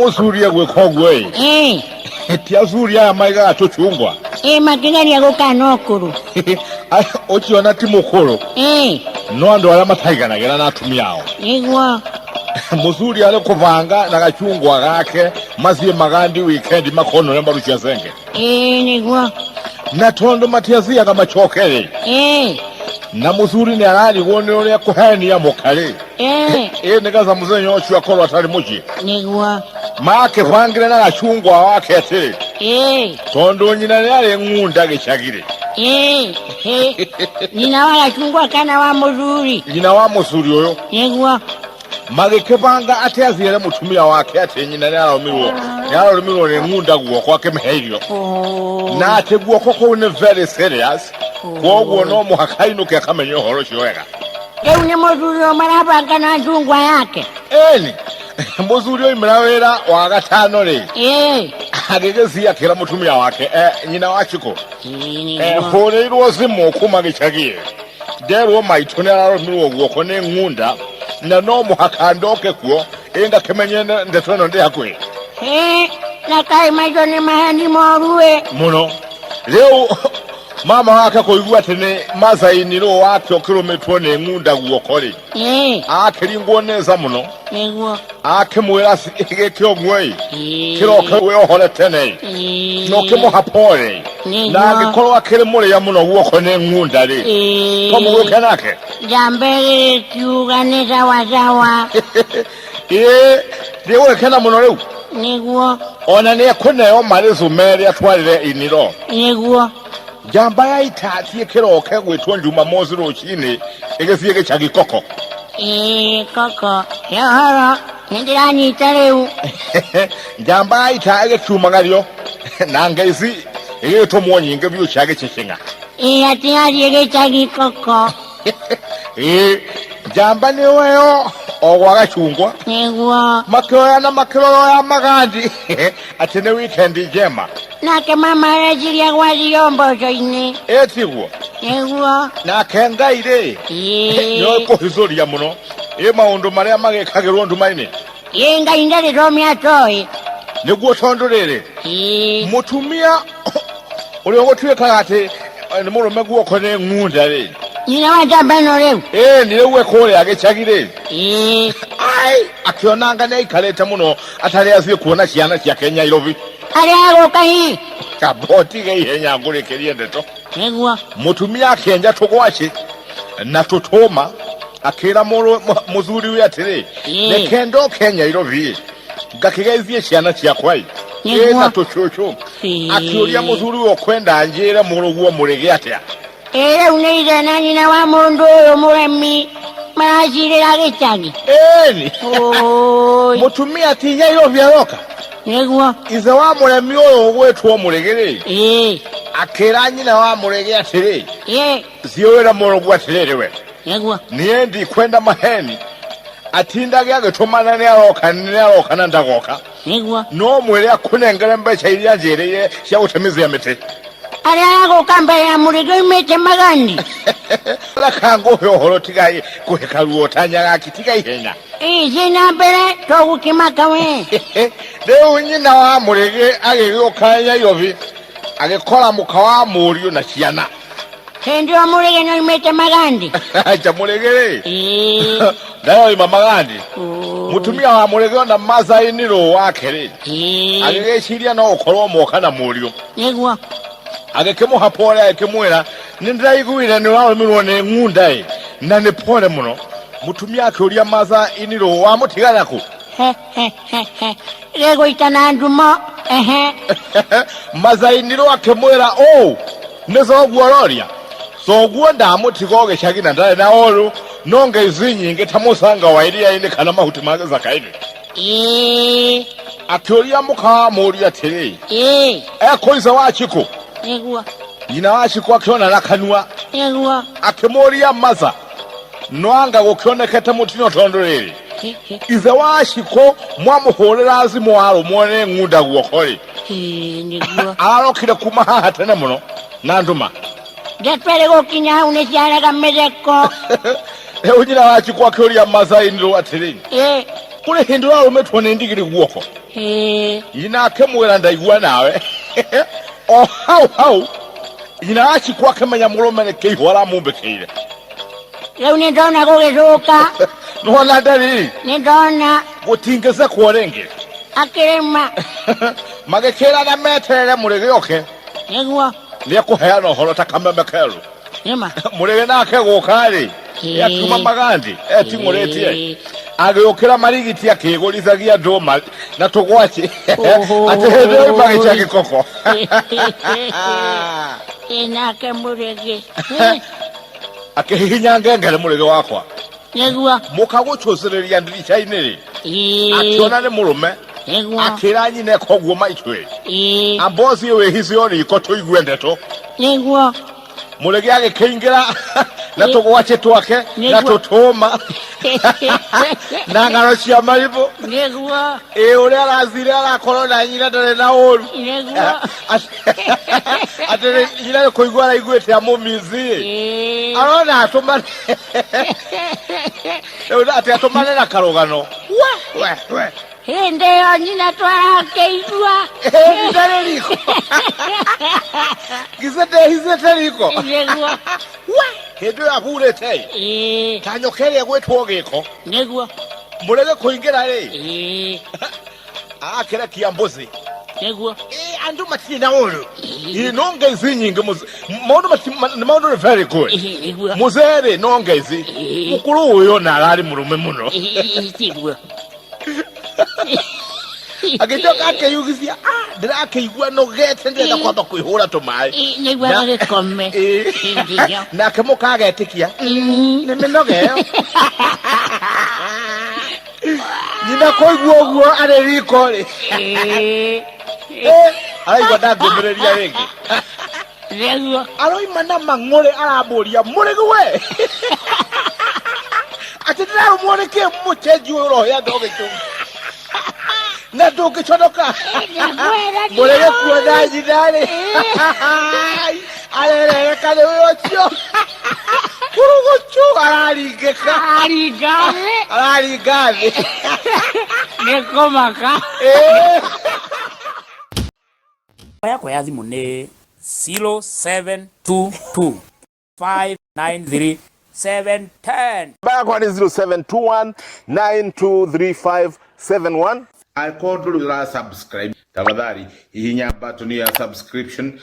musuria gwe kogwe tia suria maiga tuchungwa magigani yago kanokuru ochiona timukuru no ando ala mataigana gera natumiao igwa musuria ale kuvanga na kachungwa gake mazie magandi weekend makono namba ruchya zenge nigwa na tondo matiazia kama chokele na musuri ni arali wone ole kuhani ya mokale nikaza muzenyo ochu akolo atali muji nigwa make kwangire na kachungwa wake ate tondo nyina yale ngunda gechagire nina wala chungwa kana wa musuri nyina wa musuri oyo nigwa magekebanga ate azire mutumia wake ate nyina yalo miro ne ngunda guo kwake meherio na ate guo koko ne very serious kwa no muhakaino ke kamenyo horo chiwega une musuri omaraba kana chungwa yake musuri imrawera wa gatano le agegezia kila mutumia wake nyina wachiko hore irozi mukuma gichagie dero maitone aro miro guo kone ngunda na no muhakandoke kuo enga kemenyene ndetono ndi hakwe na kai majone mahani moruwe muno leo mama wake koigua tene mazainiro wake kilometro ne ngunda guokole akiringo neza muno nigwa akimwira sikekyo ngwei kiroke we ohole tene no kimo hapore na gikolo akire mure ya muno guoko ne ngunda le komo kenake jambere kiuganeza wazawa dewe kana muno leo nigwa ona ne koneyo malezu mere atwalire iniro nigwa jamba ya itati kiroke gwetwa njuma mozi rochine egefie gechagi koko koko yohoro ndirani itareu jamba ita chuma galio nangezi eto mwonyinge byo chage chishinga ati ari gechagi koko jamba ni weyo ogwaga chungwa nigwa makoya na makiro ya magandi atene weekend jema nake mama rejiria gwazi yombo joine etiwo nigwa na kengaire no kohizori ya muno maundu maria magekagirwo ndumaine yenga indere romia toy niguo tondorere mutumia uliongo tweka ate ni murume guo kone ngunda le nina wajabano leo niwe kole agechagire ai akionanga ne ikaleta muno atali azie kuona chiana kya Kenya irovi ari ago kai kaboti ge yenya ngure keriende to nigwa mutumia akenja togwache na totoma akira muzuri we atire ne kendo Kenya irovi gakigezie chiana kya kwai na tochocho akioria muzuri wo kwenda anjira muruguo murege atia uneida nani na wa mundu yo muremi majire agechagi mutumia tinya yo vyaroka nigwa ize wa muremi oyo gwetwo muregere akira nyina wa murege atire ziowera muruguo atire we nigwa niendi kwenda maheni atindage agetomana ne aroka na ndagoka nigwa no mwere akunengera mbecha iri anjereye sha utemizi ya mete ari ago kambe ya murigo imete magandi la kango horo tigai kuhekaruo tanya akitika ihenya zina bere to ukimaka we leo nyina wa murege agego kanya yovi agekola mukawa muriyo na chiana ndio murege no imete magandi acha muregere dayo imamagandi mutumia wa murege na mazainiro wakere agegeshiria no okoro mokana muriyo nigwa agekemo hapora ekemwera nindaiguira ni wawe mirone ngundai na ne pole muno mutumia akyoria maza iniro wa mutigarako lego itana ndumo maza iniro akemwera nezo gwororia so gwonda mutigoge shagina ndale na olu nonge izinyinge tamusanga wairia ine kana mahuti magaza kaide akyoria muka muri atire koiza wachiko nigwa nyina wachiko akiona nakanwa nigwa akemoria maza noanga gukionekete mutino tondorere ize wachiko mwamuhorera azimo aro mwone ngunda guokore nigwa arokire kumaha tene muno nanduma Jepere gokinya unesiana kamezeko ujina wachiko akioria maza iniro atire kule hindura umetwa ndigiri guoko ina kemwera ndaigwa nawe o how ina achi kwa kemanya mulomane keihora mumbekeire leo ndona kugezuka nona ndari ndona gutingeza kworenge akirema magekera na metere muregeoke niguo nikuheana horo takamemekero nima murege nake gukari yatuma magandi ting'oretie agĩũkĩra marigiti akĩgũrithagia ndũma na tũgwati atehende magicha gĩkoko nake mũrege akĩhihinya ngengere mũrege wakwa nĩguo mũkagũcũcĩrĩria ndirica-inĩ akĩona nĩ mũrũme akĩra nyina koguo maitwe ambozi wĩhicio riko tũigue ndeto nĩguo mũrege agĩkĩingĩra na tũgwati twake na tũtũma na ng'ano cia maribũ nĩguo ũrĩa arathire arakorwo na nyina ndarĩ na ũru atĩ nyina nĩ kũigua araiguĩte amũmizi arona atũmane atĩ atũmane na karũgano hĩndĩ ĩyo nyina twarakĩigua ndarĩ riko gicete riko nĩguo hĩndĩ ĩyo ahurĩte ta nyoka ĩrĩa gwĩtwo gĩko nĩguo mũrege kũingĩra rĩ akĩrekia mbũzi nĩguo andũ matirĩ na ũru no ngeici nyingĩ maũndũ nĩ very good mũzee rĩ no ngeici mũkũrũ ũyũ na ararĩ mũrũme mũno tiguo agĩcoka akĩyugithia ndĩrakĩigua nogete ndĩrenda kwamba kwĩhũra tũmaĩ nĩguo agĩkome nake mũka agetĩkia nĩ mĩnoga ĩyo nyina kũigua ũguo arĩ riko rĩ araigua ndangĩũmĩrĩria rĩngĩ nĩguo aroima na mang'ũrĩ arambũria mũrĩgu we atĩ ndĩrarũmwo nĩ kĩ mũcenji ũyũ ũrohĩa ndogĩtũmi na ndũngĩconoka mũrege kuona nyina rĩ arerereka nĩ wĩ ũcio kurugucu araringĩka araringa thĩ nĩ kũmaka yakwa ya thimũ nĩ 0722 593 710 yakwa nĩ 0721 923571 angĩkorwo ndũrĩ ũra subscribe tafadhali hihinya button ya subscription